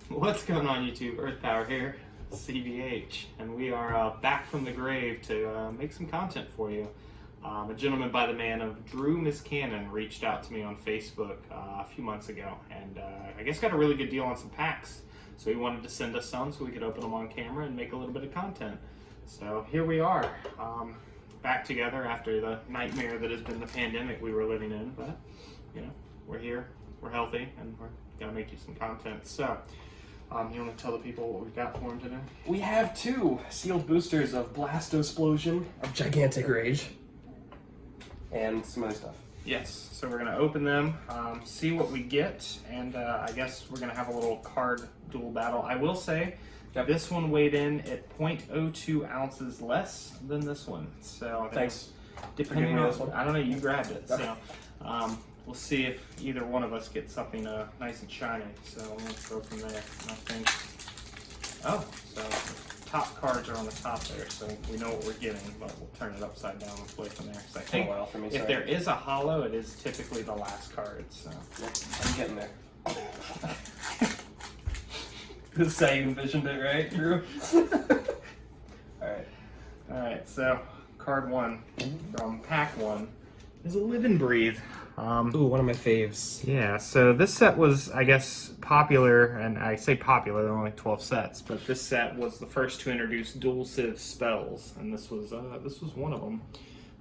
What's going on, YouTube? Earth Power here, CBH, and we are back from the grave to make some content for you. A gentleman by the name of Drew Miscannon reached out to me on Facebook a few months ago, and I guess got a really good deal on some packs. So he wanted to send us some so we could open them on camera and make a little bit of content. So here we are, back together after the nightmare that has been the pandemic we were living in. But you know, we're here, we're healthy, and we're gonna make you some content. So. You want to tell the people what we've got for them today? We have two sealed boosters of Blastosplosion of Gigantic Rage. And some other stuff. Yes, so we're going to open them, see what we get, and I guess we're going to have a little card duel battle. I will say, this one weighed in at 0.02 ounces less than this one. So thanks. Depending on this one. I don't know, you grabbed it. So we'll see if either one of us gets something nice and shiny. So let's go from there. I think. Oh, so the top cards are on the top there, so we know what we're getting, but we'll turn it upside down and play from there. So I think if there is a hollow, it is typically the last card. So yep, I'm getting there. This is how you envisioned it, right, Drew? All right. So card one from pack one is a Live and Breathe. Ooh, one of my faves. Yeah, so this set was, I guess, popular, and I say popular, there are only 12 sets, but this set was the first to introduce dual civ spells, and this was one of them.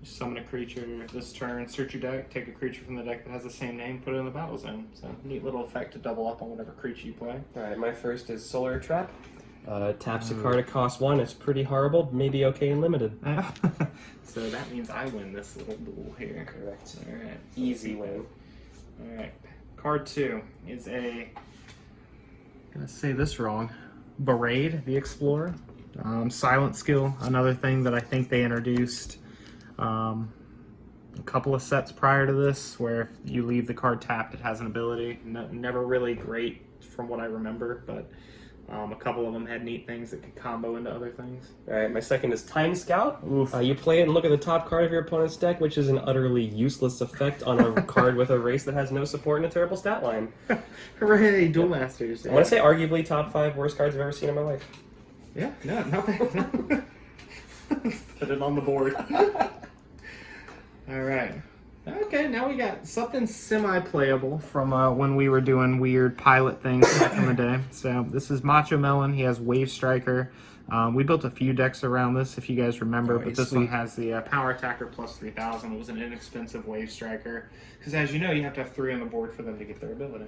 You summon a creature this turn, search your deck, take a creature from the deck that has the same name, put it in the battle zone. So neat little effect to double up on whatever creature you play. Alright, my first is Solar Trap. Taps a card at cost 1. It's pretty horrible, maybe okay in limited. So that means I win this little duel here. Correct. Alright. Easy win. Alright. Card 2 is I'm gonna say this wrong. Berate the Explorer. Silent skill, another thing that I think they introduced a couple of sets prior to this, where if you leave the card tapped, it has an ability. Never really great from what I remember, but a couple of them had neat things that could combo into other things. Alright, my second is Time Scout. You play it and look at the top card of your opponent's deck, which is an utterly useless effect on a card with a race that has no support and a terrible stat line. Hooray, Duel Masters. I want to say arguably top 5 worst cards I've ever seen in my life. Yeah, no, not bad. Put it on the board. Alright. Okay, now we got something semi-playable from when we were doing weird pilot things back in the day. So this is Macho Melon. He has Wave Striker. We built a few decks around this, if you guys remember, but this one has the Power Attacker plus 3000. It was an inexpensive Wave Striker, because as you know, you have to have 3 on the board for them to get their ability.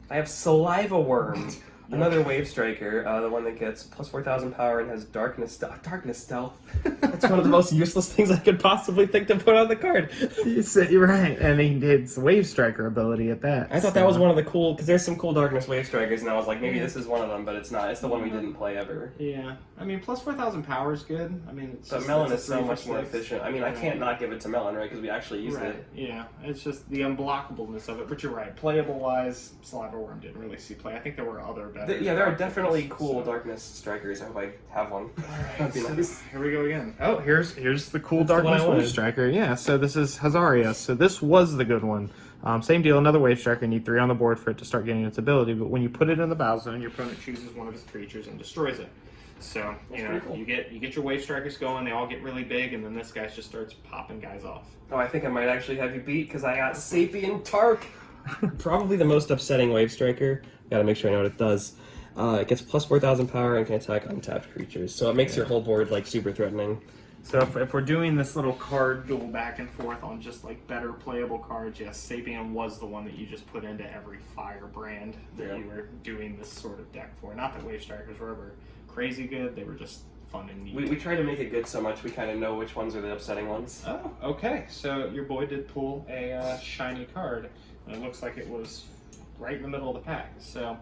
I have Saliva Worm. Another Wave Striker, the one that gets plus 4000 power and has Darkness Stealth. That's one of the most useless things I could possibly think to put on the card. You're right, and it's Wave Striker ability at that. I thought that was one of the cool, because there's some cool Darkness Wave Strikers, and I was like, maybe this is one of them, but it's not. It's the one we didn't play ever. Yeah, I mean, plus 4000 power is good. I mean, but Melon is so much more efficient. I mean, I can't not give it to Melon, right? Because we actually use it. Yeah, it's just the unblockableness of it. But you're right, playable wise, Saliva Worm didn't really see play. I think there were other better. Yeah, there are definitely cool Darkness Strikers. I hope I have one. Alright, so nice. Here we go again. Oh, here's the cool Darkness Wave Striker. Yeah, so this is Hazarius. So this was the good one. Same deal, another Wave Striker. You need 3 on the board for it to start getting its ability. But when you put it in the battle zone, your opponent chooses one of his creatures and destroys it. So cool. you get your Wave Strikers going. They all get really big, and then this guy just starts popping guys off. Oh, I think I might actually have you beat because I got Sapient Tark. Probably the most upsetting Wave Striker. Gotta make sure I know what it does. It gets plus 4000 power and can attack untapped creatures, so it makes your whole board like super threatening. So if we're doing this little card duel back and forth on just like better playable cards, yes, Sapien was the one that you just put into every fire brand that you were doing this sort of deck for. Not that Wave Strikers were ever crazy good, they were just fun and neat. We try to make it good so much we kind of know which ones are the upsetting ones. Oh, okay. So your boy did pull a shiny card, and it looks like it was right in the middle of the pack. So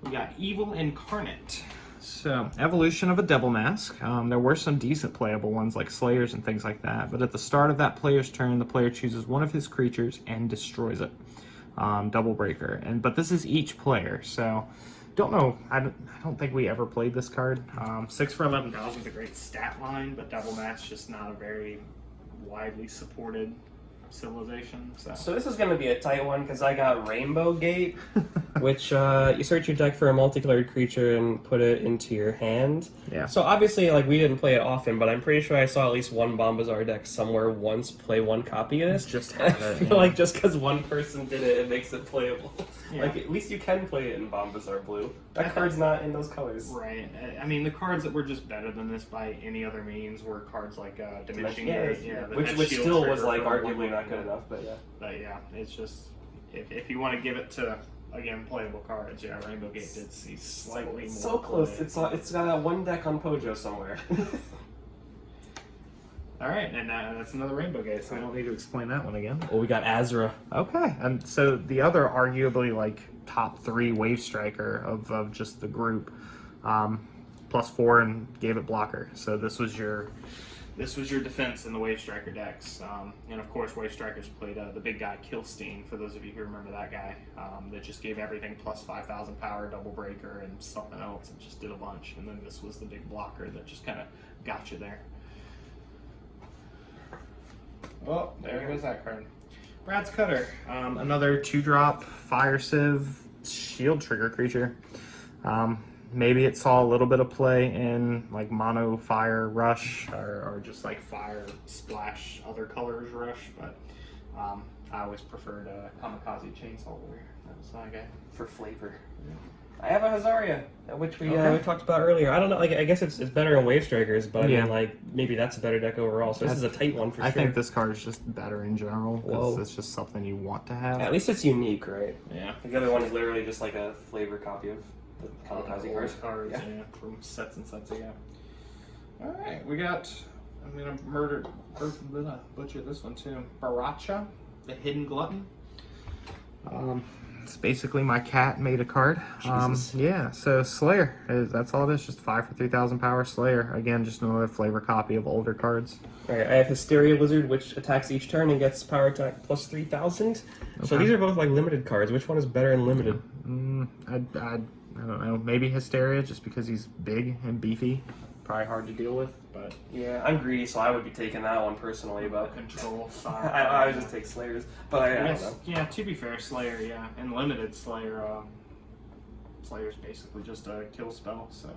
we got Evil Incarnate. So, evolution of a Devil Mask. There were some decent playable ones like Slayers and things like that, but at the start of that player's turn, the player chooses one of his creatures and destroys it. Double Breaker. But this is each player, so don't know. I don't think we ever played this card. 6 for 11,000 is a great stat line, but Devil Mask just not a very widely supported civilization. So this is going to be a tight one because I got Rainbow Gate, which you search your deck for a multicolored creature and put it into your hand. Yeah. So obviously, like, we didn't play it often, but I'm pretty sure I saw at least one Bombazar deck somewhere once play one copy of this. Just I have it, feel like just because one person did it, it makes it playable. Yeah. Like, at least you can play it in Bombazar Blue. That card's not in those colors. Right. I mean, the cards that were just better than this by any other means were cards like Diminishing Gate, which still was like arguably not good enough, but yeah. But yeah, it's just if you want to give it to again playable cards, yeah, Rainbow Gate did see slightly more. So close. Play. It's got that one deck on Pojo somewhere. All right, and that's another Rainbow Gate, so I don't need to explain that one again. Well, we got Azra. Okay, and so the other arguably like top 3 Wave Striker of just the group, +4 and gave it blocker. So this was your defense in the Wave Striker decks, and of course Wave Strikers played the big guy Kilstein. For those of you who remember that guy, that just gave everything +5,000 power, double breaker, and something else, and just did a bunch. And then this was the big blocker that just kind of got you there. Well, there goes that card. Brad's Cutter, another 2-drop Fire Civ shield trigger creature. Maybe it saw a little bit of play in like mono fire rush or just like fire splash other colors rush, but I always preferred Kamikaze Chainsaw Warrior. That was my guy. For flavor. Yeah. I have a Hazaria, which we Okay. talked about earlier. I don't know, like, I guess it's better in Wave Strikers, but I Yeah. mean, like, maybe that's a better deck overall. So this is a tight one for sure. I think this card is just better in general because Whoa. it's just something you want to have. At least it's unique, right? Yeah. The other one is literally just like a flavor copy of the Kamikaze cards. Yeah. From sets and sets ago. All right, we got. I'm gonna butcher this one too. Baracha, the Hidden Glutton. It's basically my cat made a card. Jesus. Yeah, so Slayer. That's all it is. Just 5 for 3,000 power Slayer. Again, just another flavor copy of older cards. Alright, I have Hysteria Wizard, which attacks each turn and gets power attack +3,000. So Okay. these are both like limited cards. Which one is better in limited? I don't know. Maybe Hysteria, just because he's big and beefy. Probably hard to deal with, but Yeah, I'm greedy, so I would be taking that one personally, but control style. I would just take Slayers. But I don't Yes, know. yeah, to be fair, Slayer, yeah. And limited Slayer, Slayer's basically just a kill spell, so.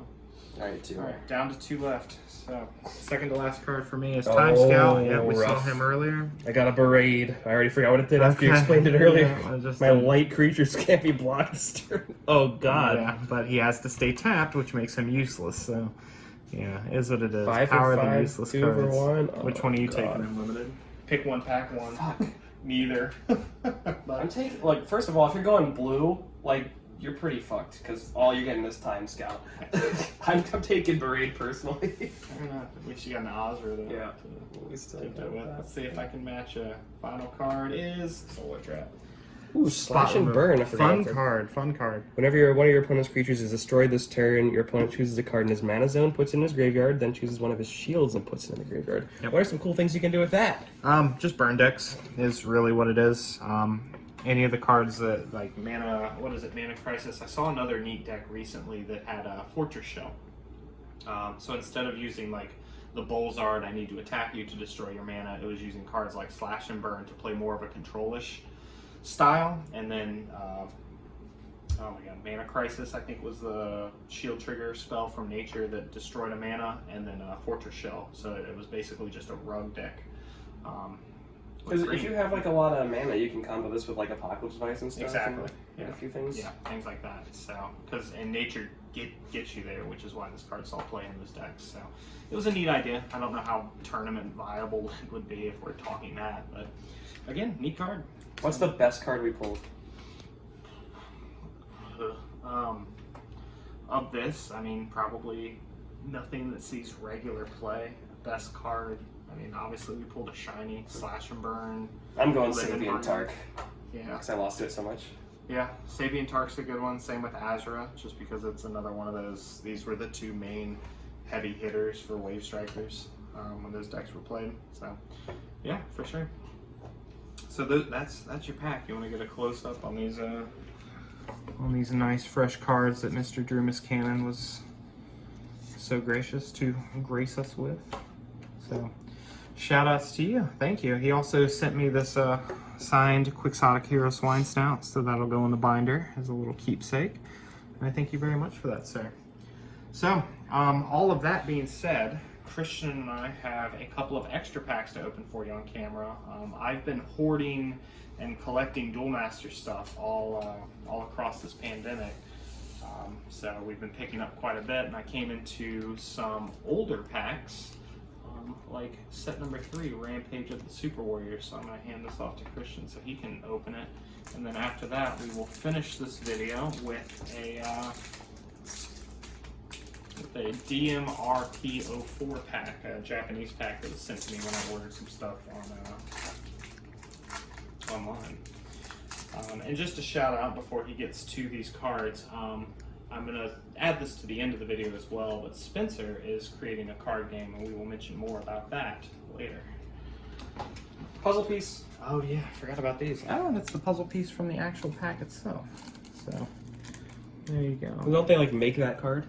Alright, 2. Alright, down to 2 left. So, second to last card for me is Oh, Time Scout. Yeah, we saw rough. him earlier. I got a Barade. I already forgot what it did after you Okay. explained it earlier. Yeah, I just My light creatures can't be blocked this turn. Oh god. Yeah, but he has to stay tapped, which makes him useless, so. Yeah, is what it is. 5 Power for the 5, useless 2 cards. for 1. Which one are you God. taking in limited? Pick one, pack one. Fuck. Neither. I'm taking, like, first of all, if you're going blue, like, you're pretty fucked, because all you're getting is Time Scout. I'm taking Barade personally. Fair enough. At least you got an Ozra though. Yeah. To go with. Let's see if I can match a final card is Solar Trap. Ooh, Slash and Burn. I forgot Fun card. Whenever one of your opponent's creatures is destroyed this turn, your opponent chooses a card in his mana zone, puts it in his graveyard, then chooses one of his shields and puts it in the graveyard. Yep. What are some cool things you can do with that? Just burn decks is really what it is. Any of the cards that like mana, what is it, Mana Crisis? I saw another neat deck recently that had a Fortress Shell. So instead of using like the Bolzard, I need to attack you to destroy your mana, it was using cards like Slash and Burn to play more of a control-ish style. And then, oh my god, Mana Crisis I think was the shield trigger spell from nature that destroyed a mana, and then Fortress Shell. So it was basically just a rug deck. Because if you have like a lot of mana, you can combo this with like Apocalypse Vice and stuff. Exactly. And a few things. Yeah, things like that. So, because in nature gets you there, which is why this card saw play in this deck. So, it was a neat idea. I don't know how tournament viable it would be if we're talking that, but again, neat card. What's the best card we pulled? Of this, I mean, probably nothing that sees regular play. Best card. I mean, obviously we pulled a shiny Slash and Burn. I'm going Live and Sabian Burn. Tark, Yeah. because I lost to it so much. Yeah, Sabian Tark's a good one. Same with Azra, just because it's another one of those. These were the two main heavy hitters for Wave Strikers when those decks were played. So, yeah, for sure. So that's your pack. You want to get a close up on these nice fresh cards that Mr. Drew Miscannon was so gracious to grace us with. So, Shout outs to you. Thank you. He also sent me this signed Quixotic Hero Swine Snout, so that'll go in the binder as a little keepsake. And I thank you very much for that, sir. So, all of that being said, Christian and I have a couple of extra packs to open for you on camera. I've been hoarding and collecting Duel Master stuff all across this pandemic. So we've been picking up quite a bit, and I came into some older packs, like set number 3, Rampage of the Super Warriors. So I'm going to hand this off to Christian so he can open it. And then after that, we will finish this video with a DMRP04 pack, a Japanese pack that was sent to me when I ordered some stuff online. And just a shout out before he gets to these cards, I'm going to add this to the end of the video as well, but Spencer is creating a card game, and we will mention more about that later. Puzzle piece. Oh yeah, I forgot about these. Oh, and it's the puzzle piece from the actual pack itself. So, there you go. Don't they like make that card?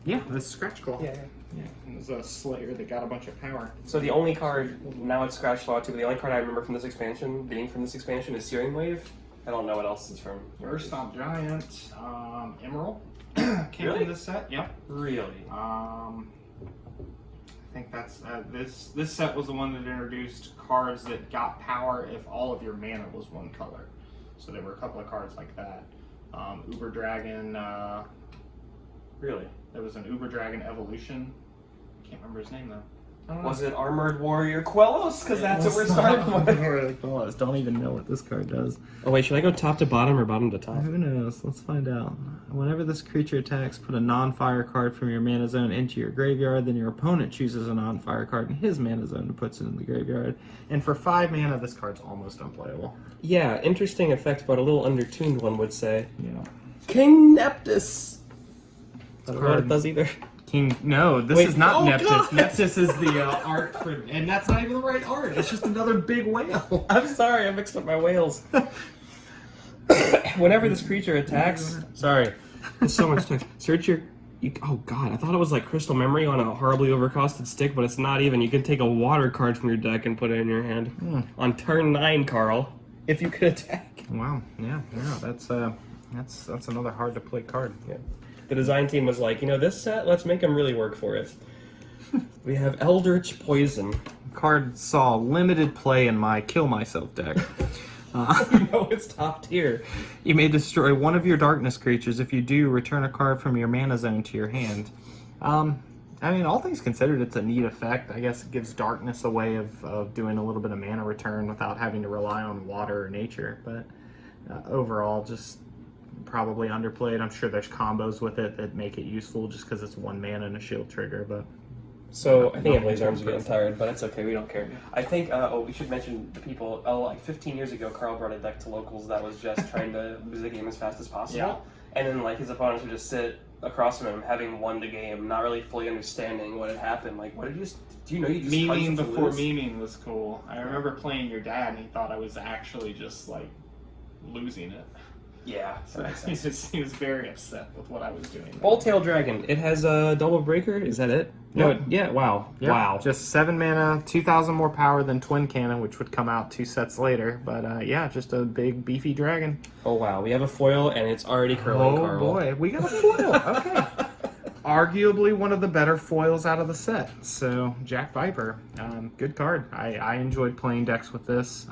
Yeah, the Scratch Claw. Yeah. Yeah, it was a Slayer that got a bunch of power. So the only card, now it's Scratch Claw too, but the only card I remember from this expansion, is Searing Wave. I don't know what else is from. Earthstomp Giant, Emerald came Really? from this set. Yep. Really? I think that's this set was the one that introduced cards that got power if all of your mana was one color. So there were a couple of cards like that. Uber Dragon. Really? There was an Uber Dragon Evolution. Can't remember his name though. I don't know. Was it Armored Warrior Quellos? Because that's what we're starting with. Don't even know what this card does. Oh wait, should I go top to bottom or bottom to top? Who knows? Let's find out. Whenever this creature attacks, put a non-fire card from your mana zone into your graveyard, then your opponent chooses a non-fire card in his mana zone and puts it in the graveyard. And for 5 mana, this card's almost unplayable. Yeah, interesting effect, but a little undertuned, one would say. Yeah. King Neptus! I don't know what it does either. No, this Wait, is not oh, Neptus. God. Neptus is the art for, and that's not even the right art. It's just another big whale. I'm sorry, I mixed up my whales. Whenever this creature attacks... Sorry, there's so much text. Search your... oh god, I thought it was like Crystal Memory on a horribly overcosted stick, but it's not even. You can take a water card from your deck and put it in your hand. On turn 9, Carl, if you could attack. Wow, yeah, that's another hard to play card. Yeah. The design team was like, you know, this set, let's make them really work for it. We have Eldritch Poison. Card saw limited play in my Kill Myself deck. You know it's top tier. You may destroy one of your darkness creatures. If you do, return a card from your mana zone to your hand. I mean, all things considered, it's a neat effect. I guess it gives darkness a way of doing a little bit of mana return without having to rely on water or nature. But overall, just probably underplayed. I'm sure there's combos with it that make it useful just because it's 1 mana and a shield trigger. But so I think Emily's arms are getting tired, but it's okay. We don't care. I think. We should mention the people. Like 15 years ago, Carl brought a deck to locals that was just trying to lose the game as fast as possible. Yeah. And then like his opponents would just sit across from him, having won the game, not really fully understanding what had happened. Like, what did you? Do you know you just memeing before lose? memeing was cool. I remember playing your dad, and he thought I was actually just like losing it. Yeah, So he was very upset with what I was doing. Bulltail Dragon. It has a double breaker. Is that it? Yep. No. Yeah. Wow. Yep. Wow. Just 7 mana, 2,000 more power than Twin Cannon, which would come out 2 sets later. But yeah, just a big beefy dragon. Oh wow. We have a foil, and it's already curling. Oh Carl. boy, we got a foil. Okay. Arguably one of the better foils out of the set. So Jack Viper, good card. I enjoyed playing decks with this.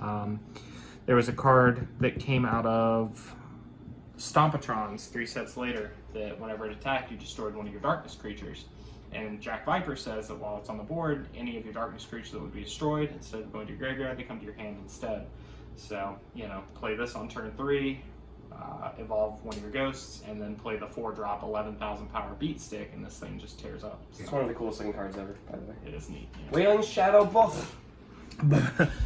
There was a card that came out of Stompatrons 3 sets later that whenever it attacked, you destroyed one of your darkness creatures. And Jack Viper says that while it's on the board, any of your darkness creatures that would be destroyed, instead of going to your graveyard, they come to your hand instead. So, you know, play this on turn 3, evolve one of your ghosts, and then play the 4-drop 11,000 power beat stick, and this thing just tears up. So, It's one of the coolest looking cards ever, by the way. it is neat. Yeah. Wailing Shadow Buff.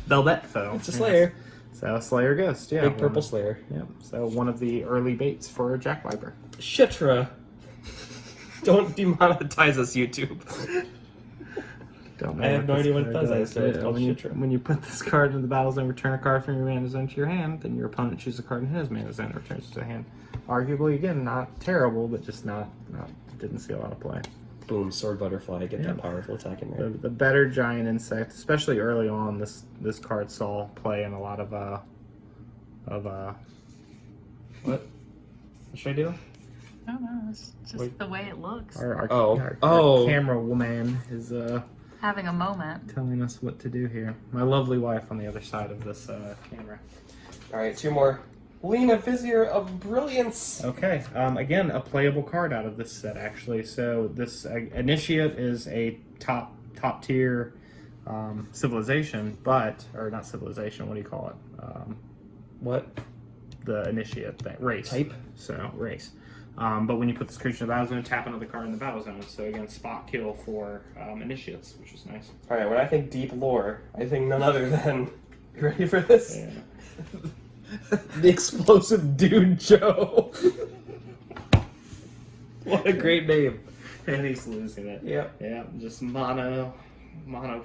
Velvet Foe. It's a Slayer. So Slayer Ghost, yeah. Big purple Slayer. Yep. So one of the early baits for Jack Viper. Shitra. Don't demonetize us, YouTube. Don't know I have no this idea what it card does. I assume it's called when you, Shitra. when you put this card in the battle zone, return a card from your mana zone to your hand, then your opponent chooses a card in his mana zone and returns it to the hand. Arguably, again, not terrible, but just not didn't see a lot of play. boom, sword butterfly, get that powerful attack in there. The better giant insect, especially early on, this card saw play in a lot of what should I do? I don't know. It's just the way it looks. Our camera woman is Having a moment. telling us what to do here. My lovely wife on the other side of this camera. All right, 2 more. Lena, Vizier of Brilliance. Okay, again, a playable card out of this set, actually. So this Initiate is a top tier civilization, or not civilization, what do you call it? What? The Initiate thing, race. Type? So, race. But when you put this creature in the battle zone, tap another card in the battle zone. So again, spot kill for Initiates, which is nice. All right, when I think deep lore, I think none other than... You ready for this? Yeah. The explosive dude Joe. What a great name. And he's losing it. Yep. Yeah, just mono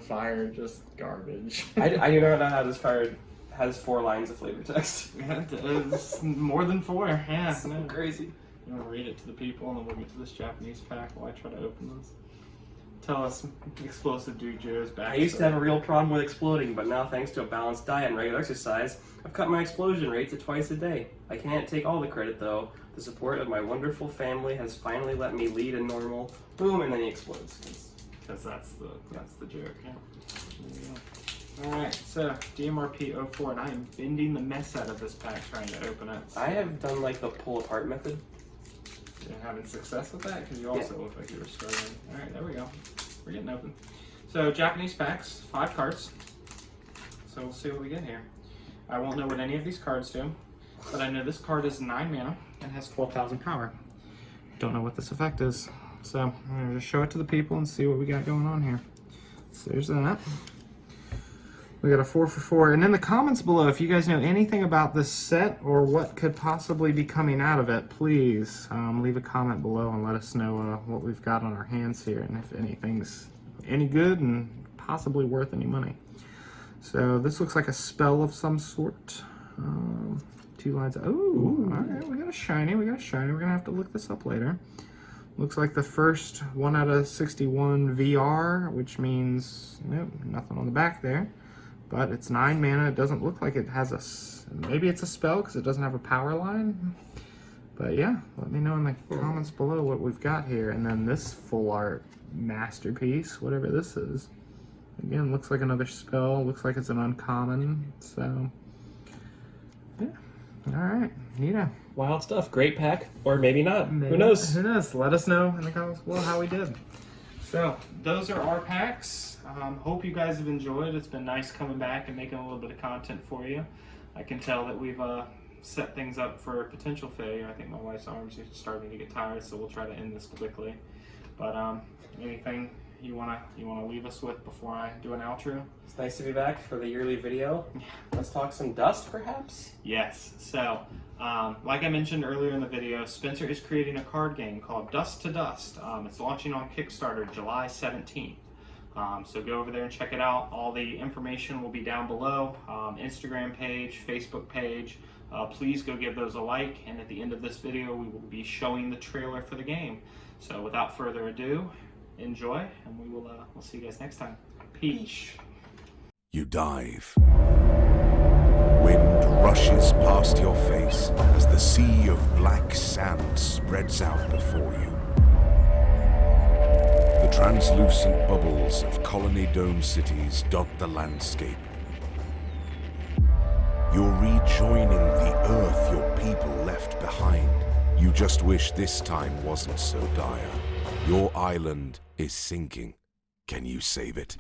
fire, just garbage. I do not know how this card has 4 lines of flavor text. It's more than 4, yeah. It's so crazy. You want to read it to the people, and then we'll get to this Japanese pack while I try to open this. Tell us, Explosive Dude Joe's back. I used to have a real problem with exploding, but now thanks to a balanced diet and regular exercise, I've cut my explosion rate to twice a day. I can't take all the credit though. The support of my wonderful family has finally let me lead a normal boom, and then he explodes. Because that's the joke, yeah. There we go. Alright, so DMRP 04, and I am bending the mess out of this pack trying to open it. I have done like the pull apart method. You're having success with that? Because you also look like you were struggling. Alright, there we go. We're getting open. So, Japanese packs, 5 cards. So, we'll see what we get here. I won't know what any of these cards do, but I know this card is 9 mana and has 12,000 power. Don't know what this effect is. So, I'm going to just show it to the people and see what we got going on here. So, there's that. We got a 4 for 4. And in the comments below, if you guys know anything about this set or what could possibly be coming out of it, please leave a comment below and let us know what we've got on our hands here and if anything's any good and possibly worth any money. So this looks like a spell of some sort. 2 lines. Oh, all right, we got a shiny. We're going to have to look this up later. Looks like the first 1 out of 61 VR, which means nope, nothing on the back there. But it's 9 mana. It doesn't look like it has maybe it's a spell because it doesn't have a power line. But yeah, let me know in the comments below what we've got here. And then this full art masterpiece, whatever this is. Again, looks like another spell. Looks like it's an uncommon. So, yeah. Alright, neato. Wild stuff. Great pack. Or maybe not. Maybe. Who knows? Who knows? Let us know in the comments below how we did. So, those are our packs. Hope you guys have enjoyed. It's been nice coming back and making a little bit of content for you. I can tell that we've set things up for potential failure. I think my wife's arms are starting to get tired, so we'll try to end this quickly. But anything you wanna leave us with before I do an outro? It's nice to be back for the yearly video. Let's talk some dust, perhaps? Yes. So, like I mentioned earlier in the video, Spencer is creating a card game called Dust to Dust. It's launching on Kickstarter July 17th. So go over there and check it out. All the information will be down below. Instagram page, Facebook page. Please go give those a like. And at the end of this video, we will be showing the trailer for the game. So without further ado, enjoy, and we will we'll see you guys next time. Peach. You dive. Wind rushes past your face as the sea of black sand spreads out before you. The translucent bubbles of colony dome cities dot the landscape. You're rejoining the earth your people left behind. You just wish this time wasn't so dire. Your island is sinking. Can you save it?